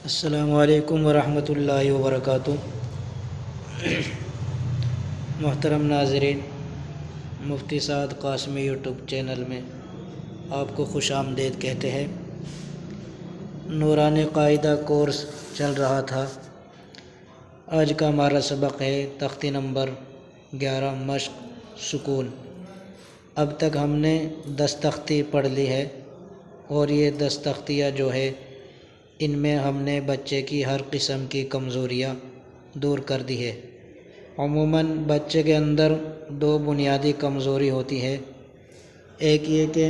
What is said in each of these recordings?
السلام علیکم ورحمۃ اللہ وبرکاتہ۔ محترم ناظرین، مفتی سعد قاسمی یوٹیوب چینل میں آپ کو خوش آمدید کہتے ہیں۔ نورانی قاعدہ کورس چل رہا تھا۔ آج کا ہمارا سبق ہے تختی نمبر 11 مشق سکون۔ اب تک ہم نے 10 تختی پڑھ لی ہے، اور یہ 10 تختیاں جو ہے ان میں ہم نے بچے کی ہر قسم کی کمزوریاں دور کر دی ہے۔ عموماً بچے کے اندر 2 بنیادی کمزوری ہوتی ہے، ایک یہ کہ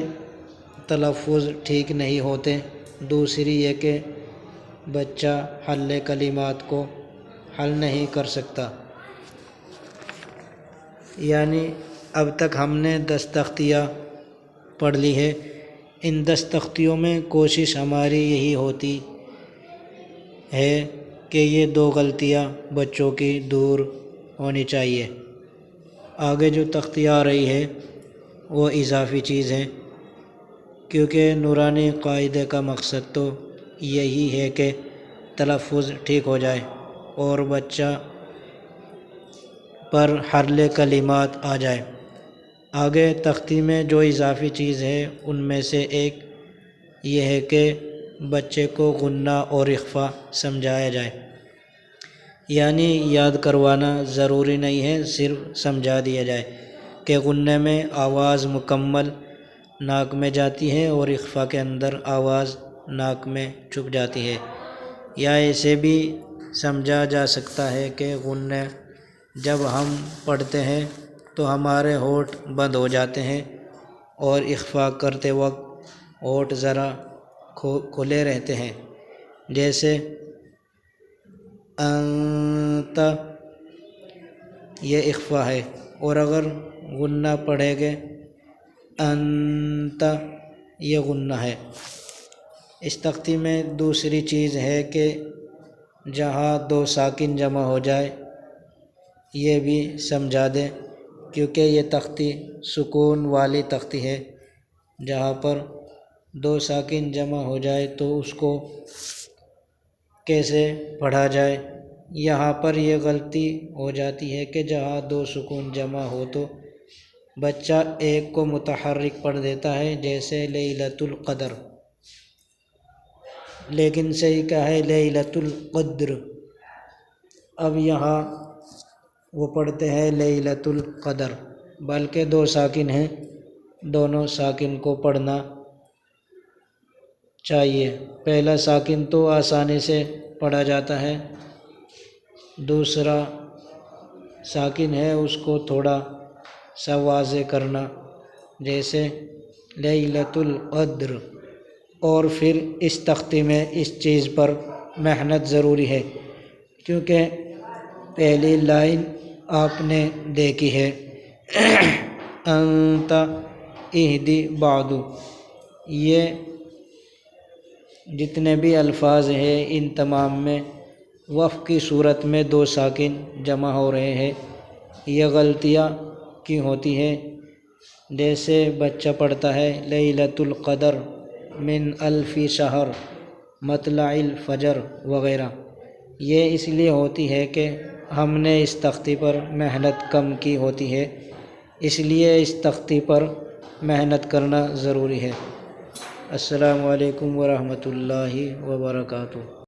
تلفظ ٹھیک نہیں ہوتے، دوسری یہ کہ بچہ حل کلمات کو حل نہیں کر سکتا۔ یعنی اب تک ہم نے 10 تختیاں پڑھ لی ہے۔ ان 10 تختیوں میں کوشش ہماری یہی ہوتی ہے کہ یہ 2 غلطیاں بچوں کی دور ہونی چاہیے۔ آگے جو تختیاں آ رہی ہے وہ اضافی چیز ہے، کیونکہ نورانی قاعدے کا مقصد تو یہی ہے کہ تلفظ ٹھیک ہو جائے اور بچہ پر حل کلمات آ جائے۔ آگے تختی میں جو اضافی چیز ہے ان میں سے ایک یہ ہے کہ بچے کو غنہ اور اخفا سمجھایا جائے۔ یعنی یاد کروانا ضروری نہیں ہے، صرف سمجھا دیا جائے کہ غنہ میں آواز مکمل ناک میں جاتی ہے اور اخفا کے اندر آواز ناک میں چھپ جاتی ہے۔ یا ایسے بھی سمجھا جا سکتا ہے کہ غنہ جب ہم پڑھتے ہیں تو ہمارے ہونٹ بند ہو جاتے ہیں، اور اخفا کرتے وقت ہونٹ ذرا کھلے رہتے ہیں، جیسے انت، یہ اخفا ہے۔ اور اگر غنہ پڑھیں گے انت، یہ غنہ ہے۔ اس تختی میں دوسری چیز ہے کہ جہاں 2 ساکن جمع ہو جائے یہ بھی سمجھا دیں، کیونکہ یہ تختی سکون والی تختی ہے۔ جہاں پر 2 ساکن جمع ہو جائے تو اس کو کیسے پڑھا جائے۔ یہاں پر یہ غلطی ہو جاتی ہے کہ جہاں 2 سکون جمع ہو تو بچہ ایک کو متحرک پڑھ دیتا ہے، جیسے لیلۃ القدر، لیکن صحیح کیا ہے لیلۃ القدر۔ اب یہاں وہ پڑھتے ہیں لیلۃ القدر، بلکہ 2 ساکن ہیں، دونوں ساکن کو پڑھنا چاہیے۔ پہلا ساکن تو آسانی سے پڑھا جاتا ہے، دوسرا ساکن ہے اس کو تھوڑا سا واضح کرنا، جیسے لیلۃ القدر۔ اور پھر اس تختی میں اس چیز پر محنت ضروری ہے، کیونکہ پہلی لائن آپ نے دیکھی ہے انت اہدی بعد، یہ جتنے بھی الفاظ ہیں ان تمام میں وقف کی صورت میں 2 ساکن جمع ہو رہے ہیں۔ یہ غلطیاں کی ہوتی ہیں، جیسے بچہ پڑھتا ہے لیلۃ القدر من الف شہر مطلع الفجر وغیرہ۔ یہ اس لیے ہوتی ہے کہ ہم نے اس تختی پر محنت کم کی ہوتی ہے، اس لیے اس تختی پر محنت کرنا ضروری ہے۔ السلام علیکم ورحمۃ اللہ وبرکاتہ۔